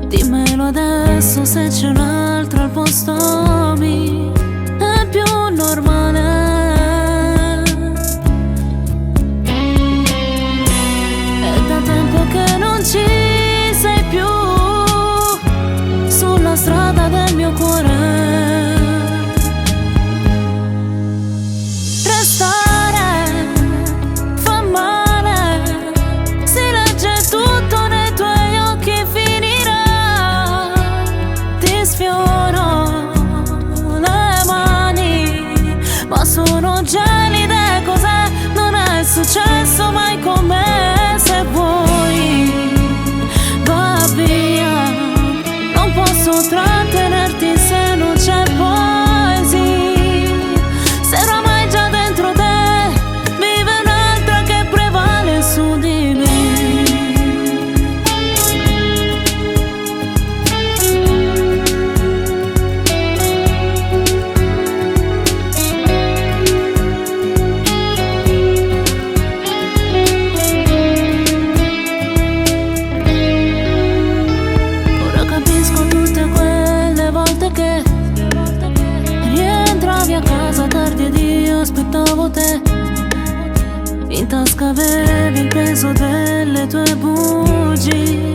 Dimmelo adesso se c'è un'altra al posto mio. È più normale. È da tempo che non ci sei più sulla strada del mio cuore. Restare fa male, si legge tutto nei tuoi occhi, finirà. Ti sfioro le mani, ma sono gelide, cos'è? Non è successo mai con me. Se vuoi va via, non posso trattenerti se non c'è poesia. Se oramai già dentro te vive un'altra che prevale su di me. Ora capisco tutte quelle volte che rientravi a casa tardi ed io aspettavo te. In tasca avevi il peso delle tue bugie.